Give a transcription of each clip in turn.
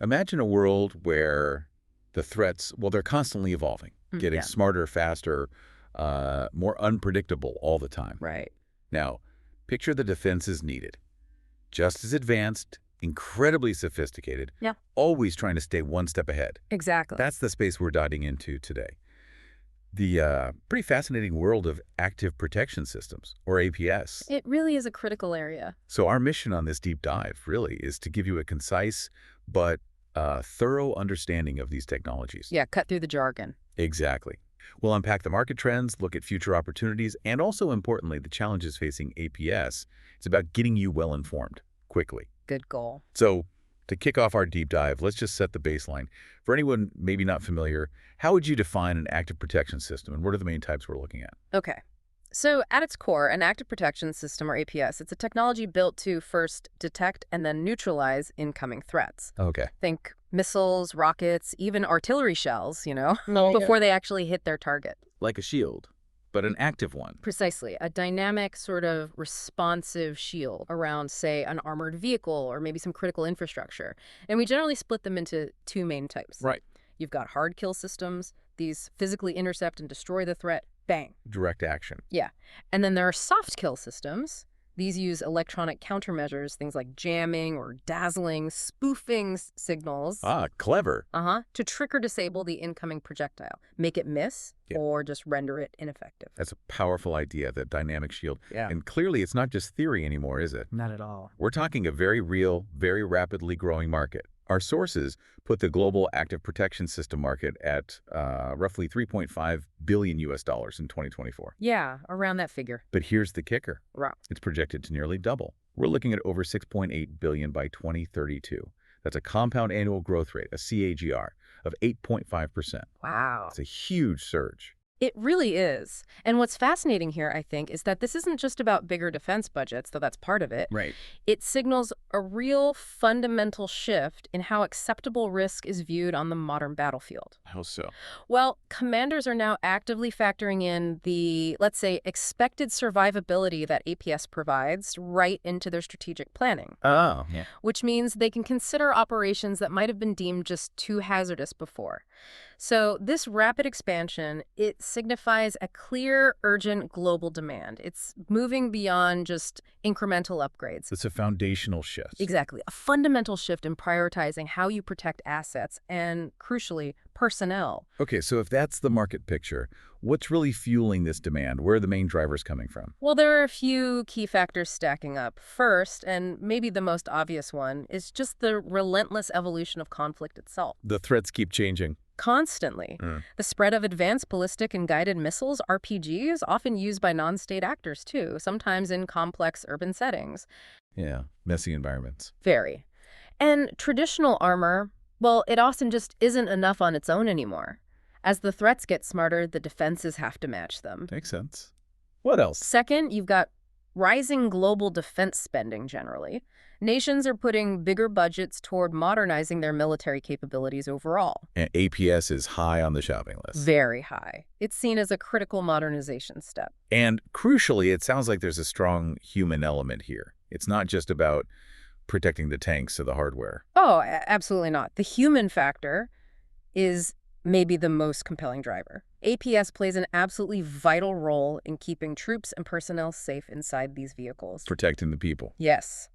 Imagine a world where the threats, well, they're constantly evolving, getting Yeah, smarter, faster, more unpredictable all the time. right. Now, picture the defenses needed. Just as advanced, incredibly sophisticated, Yeah, always trying to stay one step ahead. exactly. That's the space we're diving into today. The pretty fascinating world of active protection systems, or APS. It really is a critical area. So our mission on this deep dive really is to give you a concise but thorough understanding of these technologies. Yeah, cut through the jargon. Exactly. We'll unpack the market trends, look at future opportunities, and also importantly, the challenges facing APS. It's about getting you well informed quickly. Good goal. So to kick off our deep dive, let's just set the baseline. For anyone maybe not familiar, how would you define an active protection system, and what are the main types we're looking at? Okay. So at its core, an active protection system, or APS, it's a technology built to first detect and then neutralize incoming threats. Okay. Think missiles, rockets, even artillery shells, No. before they actually hit their target. Like a shield, but an active one. Precisely. A dynamic, sort of responsive shield around, say, an armored vehicle or maybe some critical infrastructure. And we generally split them into two main types. Right. You've got hard kill systems. These physically intercept and destroy the threat. Bang. Direct action. Yeah. And then there are soft kill systems. These use electronic countermeasures, things like jamming or dazzling, spoofing signals. Ah, clever. To trick or disable the incoming projectile, make it miss, Yeah. or just render it ineffective. That's a powerful idea, the dynamic shield. Yeah. And clearly it's not just theory anymore, is it? Not at all. We're talking a very real, very rapidly growing market. Our sources put the global active protection system market at roughly 3.5 billion US dollars in 2024. Yeah, around that figure. But here's the kicker. Wow. It's projected to nearly double. We're looking at over 6.8 billion by 2032. That's a compound annual growth rate, a CAGR, of 8.5%. Wow. It's a huge surge. It really is. And what's fascinating here, I think, is that this isn't just about bigger defense budgets, though that's part of it. Right. It signals a real fundamental shift in how acceptable risk is viewed on the modern battlefield. How so? Well, commanders are now actively factoring in the, let's say, expected survivability that APS provides right into their strategic planning, Oh, yeah. which means they can consider operations that might have been deemed just too hazardous before. So this rapid expansion, it signifies a clear, urgent global demand. It's moving beyond just incremental upgrades. It's a foundational shift. Exactly. A fundamental shift in prioritizing how you protect assets and, crucially, personnel. Okay, so if that's the market picture, what's really fueling this demand? Where are the main drivers coming from? Well, there are a few key factors stacking up. First, and maybe the most obvious one, is just the relentless evolution of conflict itself. The threats keep changing. Constantly. The spread of advanced ballistic and guided missiles, RPGs, often used by non-state actors too, sometimes in complex urban settings. Yeah, messy environments. Very. And traditional armor, well, it often just isn't enough on its own anymore. As the threats get smarter, the defenses have to match them. Makes sense. What else? Second, you've got rising global defense spending generally. Nations are putting bigger budgets toward modernizing their military capabilities overall. And APS is high on the shopping list. Very high. It's seen as a critical modernization step. And crucially, it sounds like there's a strong human element here. It's not just about protecting the tanks or the hardware. Oh, absolutely not. The human factor is maybe the most compelling driver. APS plays an absolutely vital role in keeping troops and personnel safe inside these vehicles. Protecting the people. Yes.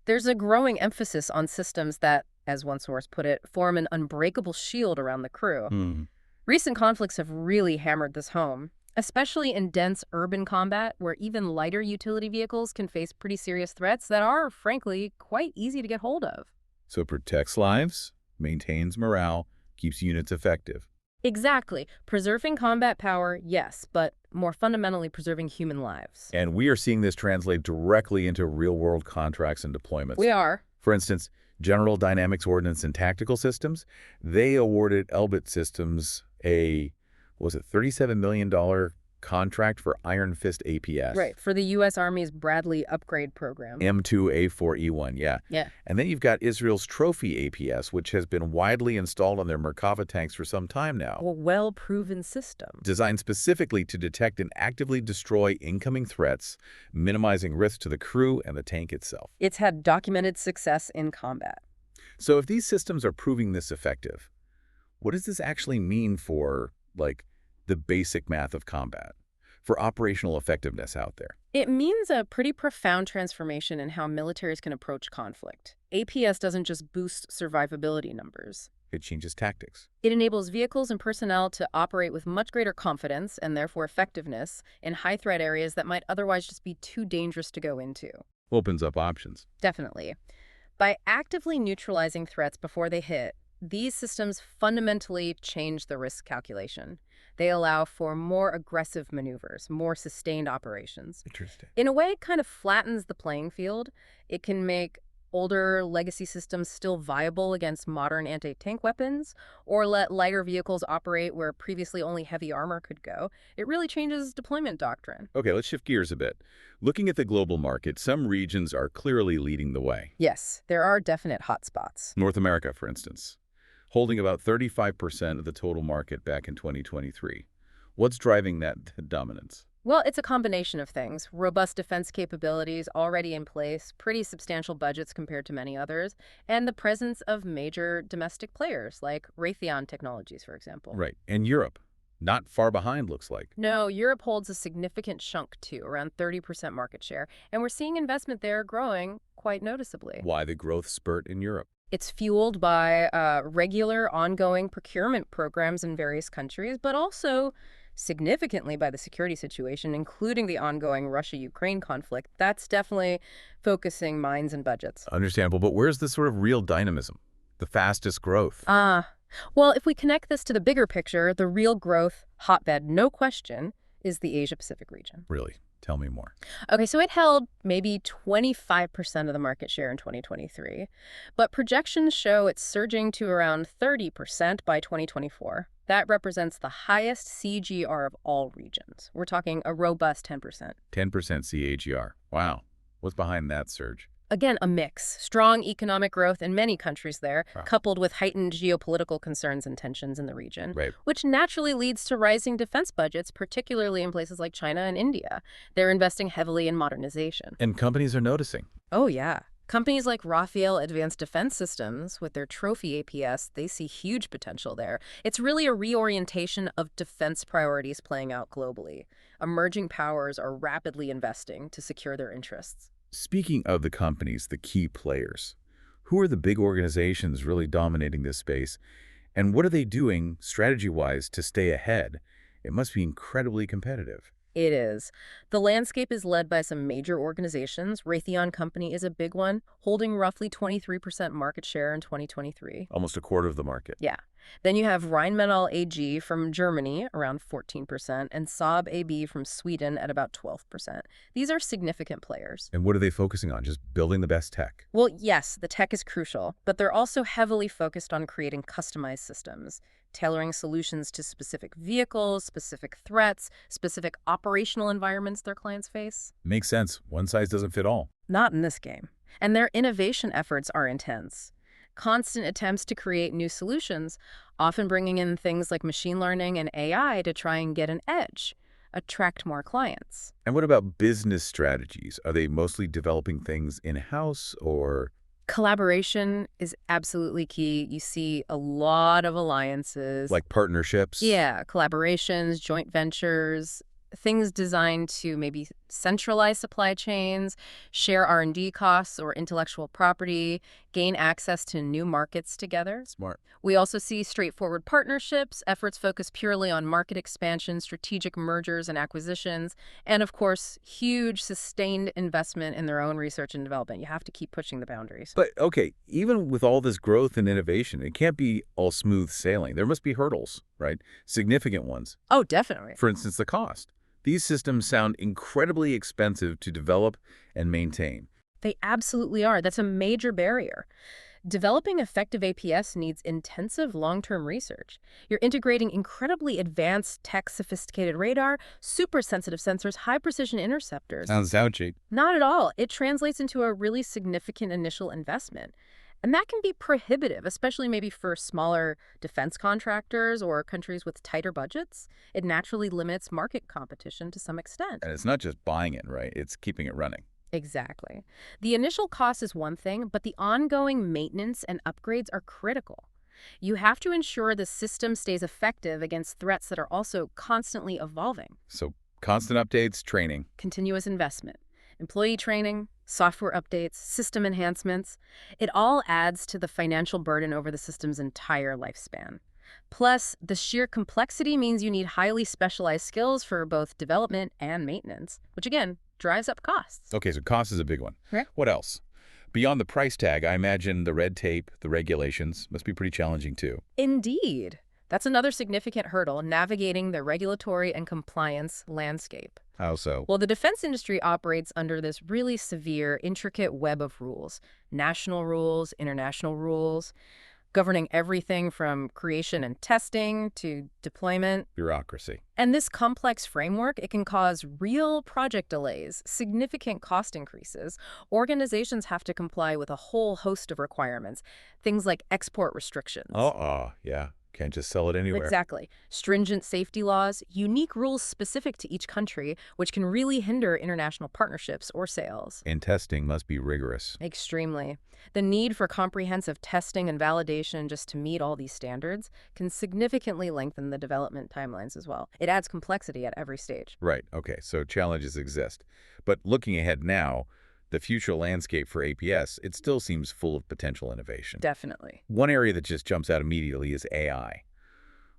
There's a growing emphasis on systems that, as one source put it, form an unbreakable shield around the crew. Recent conflicts have really hammered this home, especially in dense urban combat where even lighter utility vehicles can face pretty serious threats that are, frankly, quite easy to get hold of. So it protects lives, maintains morale, keeps units effective. Exactly. Preserving combat power, yes, but more fundamentally preserving human lives. And we are seeing this translate directly into real-world contracts and deployments. We are. For instance, General Dynamics Ordnance and Tactical Systems, they awarded Elbit Systems a, was it $37 million contract for Iron Fist APS. Right, for the U.S. Army's Bradley upgrade program. M2A4E1, yeah. Yeah. And then you've got Israel's Trophy APS, which has been widely installed on their Merkava tanks for some time now. A well-proven system. Designed specifically to detect and actively destroy incoming threats, minimizing risk to the crew and the tank itself. It's had documented success in combat. So if these systems are proving this effective, what does this actually mean for, like, the basic math of combat, for operational effectiveness out there? It means a pretty profound transformation in how militaries can approach conflict. APS doesn't just boost survivability numbers. It changes tactics. It enables vehicles and personnel to operate with much greater confidence and therefore effectiveness in high-threat areas that might otherwise just be too dangerous to go into. Opens up options. Definitely. By actively neutralizing threats before they hit, these systems fundamentally change the risk calculation. They allow for more aggressive maneuvers, more sustained operations. Interesting. In a way, it kind of flattens the playing field. It can make older legacy systems still viable against modern anti-tank weapons, or let lighter vehicles operate where previously only heavy armor could go. It really changes deployment doctrine. Okay, let's shift gears a bit. Looking at the global market, some regions are clearly leading the way. Yes, there are definite hotspots. North America, for instance, holding about 35% of the total market back in 2023. What's driving that dominance? Well, it's a combination of things. Robust defense capabilities already in place, pretty substantial budgets compared to many others, and the presence of major domestic players like Raytheon Technologies, for example. Right. And Europe, not far behind, looks like. No, Europe holds a significant chunk too, around 30% market share, and we're seeing investment there growing quite noticeably. Why the growth spurt in Europe? It's fueled by regular, ongoing procurement programs in various countries, but also significantly by the security situation, including the ongoing Russia-Ukraine conflict. That's definitely focusing minds and budgets. Understandable, but where's the sort of real dynamism? The fastest growth? Well, if we connect this to the bigger picture, the real growth hotbed, no question, is the Asia-Pacific region. Really? Tell me more. Okay, so it held maybe 25% of the market share in 2023, but projections show it's surging to around 30% by 2024. That represents the highest CGR of all regions. We're talking a robust 10%. 10% CAGR. Wow. What's behind that surge? Again, a mix. Strong economic growth in many countries there, Wow. coupled with heightened geopolitical concerns and tensions in the region, Right. which naturally leads to rising defense budgets, particularly in places like China and India. They're investing heavily in modernization. And companies are noticing. Oh, yeah. Companies like Rafael Advanced Defense Systems, with their trophy APS, they see huge potential there. It's really a reorientation of defense priorities playing out globally. Emerging powers are rapidly investing to secure their interests. Speaking of the companies, the key players, who are the big organizations really dominating this space, and what are they doing strategy-wise to stay ahead? It must be incredibly competitive. It is. The landscape is led by some major organizations. Raytheon Company is a big one, holding roughly 23% market share in 2023. Almost a quarter of the market. Yeah. Then you have Rheinmetall AG from Germany, around 14%, and Saab AB from Sweden at about 12%. These are significant players. And what are they focusing on? Just building the best tech? Well, yes, the tech is crucial, but they're also heavily focused on creating customized systems, tailoring solutions to specific vehicles, specific threats, specific operational environments their clients face. Makes sense. One size doesn't fit all. Not in this game. And their innovation efforts are intense. Constant attempts to create new solutions, often bringing in things like machine learning and AI to try and get an edge, attract more clients. And what about business strategies? Are they mostly developing things in-house or? Collaboration is absolutely key. You see a lot of alliances. Like partnerships? Yeah, collaborations, joint ventures, things designed to maybe centralize supply chains, share R&D costs or intellectual property, gain access to new markets together. Smart. We also see straightforward partnerships, efforts focused purely on market expansion, strategic mergers and acquisitions, and of course, huge sustained investment in their own research and development. You have to keep pushing the boundaries. But, okay, even with all this growth and innovation, it can't be all smooth sailing. There must be hurdles, right? Significant ones. Oh, definitely. For instance, the cost. These systems sound incredibly expensive to develop and maintain. They absolutely are. That's a major barrier. Developing effective APS needs intensive long-term research. You're integrating incredibly advanced tech, sophisticated radar, super sensitive sensors, high-precision interceptors. Sounds cheap. Not at all. It translates into a really significant initial investment. And that can be prohibitive, especially maybe for smaller defense contractors or countries with tighter budgets. It naturally limits market competition to some extent. And it's not just buying it, right? It's keeping it running. Exactly. The initial cost is one thing, but the ongoing maintenance and upgrades are critical. You have to ensure the system stays effective against threats that are also constantly evolving. So constant updates, training. Continuous investment, employee training, software updates, system enhancements. It all adds to the financial burden over the system's entire lifespan. Plus, the sheer complexity means you need highly specialized skills for both development and maintenance, which again drives up costs. Okay, so cost is a big one. Right. What else? Beyond the price tag, I imagine the red tape, the regulations must be pretty challenging too. Indeed. That's another significant hurdle, navigating the regulatory and compliance landscape. How so? Well, the defense industry operates under this really severe, intricate web of rules. National rules, international rules, governing everything from creation and testing to deployment. Bureaucracy. And this complex framework, it can cause real project delays, significant cost increases. Organizations have to comply with a whole host of requirements, things like export restrictions. Yeah. Can't just sell it anywhere. Exactly. Stringent safety laws, unique rules specific to each country, which can really hinder international partnerships or sales. And testing must be rigorous. Extremely. The need for comprehensive testing and validation just to meet all these standards can significantly lengthen the development timelines as well. It adds complexity at every stage. Right. Okay. So challenges exist. But looking ahead now, the future landscape for APS, it still seems full of potential innovation. Definitely. One area that just jumps out immediately is AI.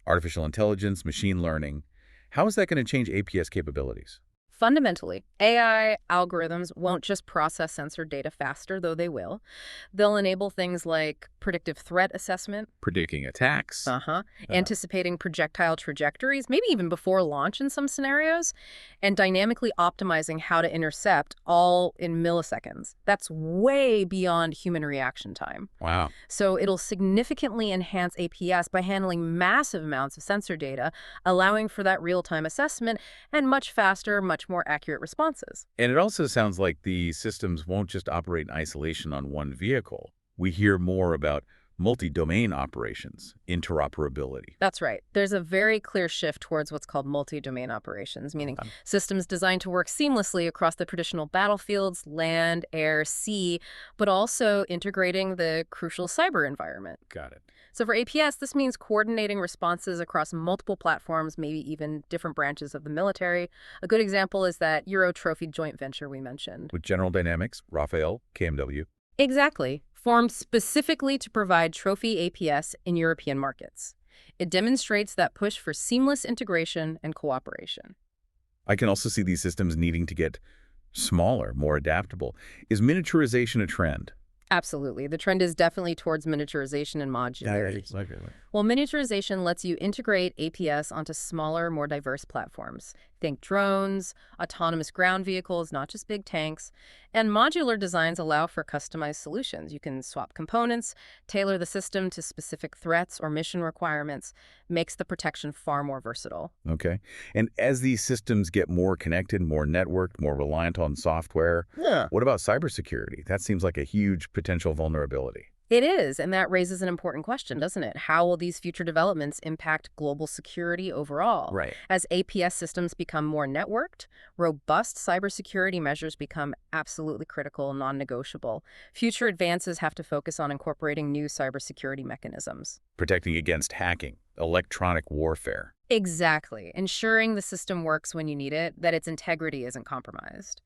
Artificial intelligence, machine learning. How is that going to change APS capabilities? Fundamentally, AI algorithms won't just process sensor data faster, though they will. They'll enable things like predictive threat assessment, Predicting attacks. anticipating projectile trajectories, maybe even before launch in some scenarios, and dynamically optimizing how to intercept, all in milliseconds. That's way beyond human reaction time. Wow. So it'll significantly enhance APS by handling massive amounts of sensor data, allowing for that real-time assessment and much faster, much more accurate responses. And it also sounds like the systems won't just operate in isolation on one vehicle. We hear more about multi-domain operations, interoperability. That's right. There's a very clear shift towards what's called multi-domain operations, meaning systems designed to work seamlessly across the traditional battlefields, land, air, sea, but also integrating the crucial cyber environment. Got it. So for APS, this means coordinating responses across multiple platforms, maybe even different branches of the military. A good example is that Euro Trophy joint venture we mentioned. With General Dynamics, Rafael, KMW. Exactly. Formed specifically to provide trophy APS in European markets. It demonstrates that push for seamless integration and cooperation. I can also see these systems needing to get smaller, more adaptable. Is miniaturization a trend? Absolutely. The trend is definitely towards miniaturization and modularity. Well, miniaturization lets you integrate APS onto smaller, more diverse platforms. Think drones, autonomous ground vehicles, not just big tanks. And modular designs allow for customized solutions. You can swap components, tailor the system to specific threats or mission requirements, makes the protection far more versatile. Okay. And as these systems get more connected, more networked, more reliant on software, what about cybersecurity? That seems like a huge potential vulnerability. It is, and that raises an important question, doesn't it? How will these future developments impact global security overall? Right. As APS systems become more networked, robust cybersecurity measures become absolutely critical, non-negotiable. Future advances have to focus on incorporating new cybersecurity mechanisms. Protecting against hacking, electronic warfare. Exactly. Ensuring the system works when you need it, that its integrity isn't compromised.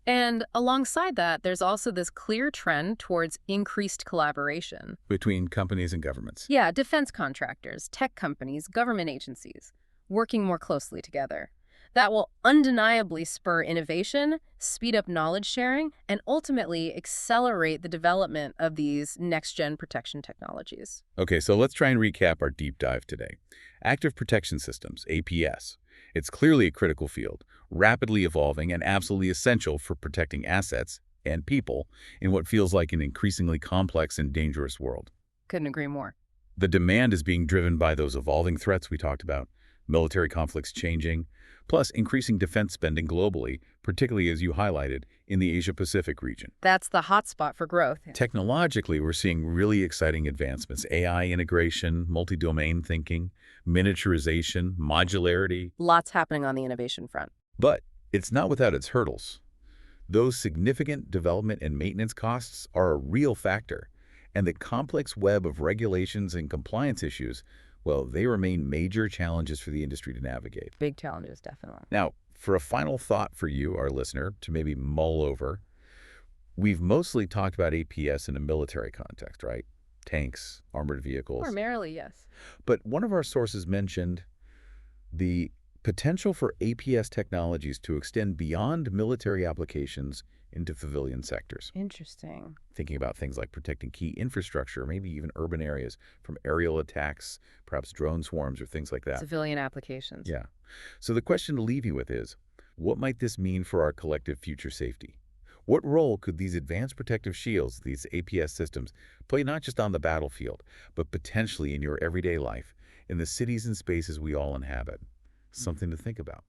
And alongside that, there's also this clear trend towards increased collaboration. Between companies and governments. Yeah, defense contractors, tech companies, government agencies, working more closely together. That will undeniably spur innovation, speed up knowledge sharing, and ultimately accelerate the development of these next-gen protection technologies. Okay, so let's try and recap our deep dive today. Active Protection Systems, APS. It's clearly a critical field, rapidly evolving and absolutely essential for protecting assets and people in what feels like an increasingly complex and dangerous world. Couldn't agree more. The demand is being driven by those evolving threats we talked about, military conflicts changing, plus increasing defense spending globally, particularly as you highlighted, in the Asia-Pacific region. That's the hotspot for growth. Technologically, we're seeing really exciting advancements, AI integration, multi-domain thinking, miniaturization, modularity. Lots happening on the innovation front. But it's not without its hurdles. Those significant development and maintenance costs are a real factor, and the complex web of regulations and compliance issues, well, they remain major challenges for the industry to navigate. Big challenges, definitely. Now, for a final thought for you, our listener, to maybe mull over, we've mostly talked about APS in a military context, right? Tanks, armored vehicles. Primarily, yes. But one of our sources mentioned the potential for APS technologies to extend beyond military applications into civilian sectors. Interesting. Thinking about things like protecting key infrastructure, maybe even urban areas from aerial attacks, perhaps drone swarms or things like that. Civilian applications. Yeah. So the question to leave you with is, what might this mean for our collective future safety? What role could these advanced protective shields, these APS systems, play not just on the battlefield, but potentially in your everyday life, in the cities and spaces we all inhabit? Something to think about.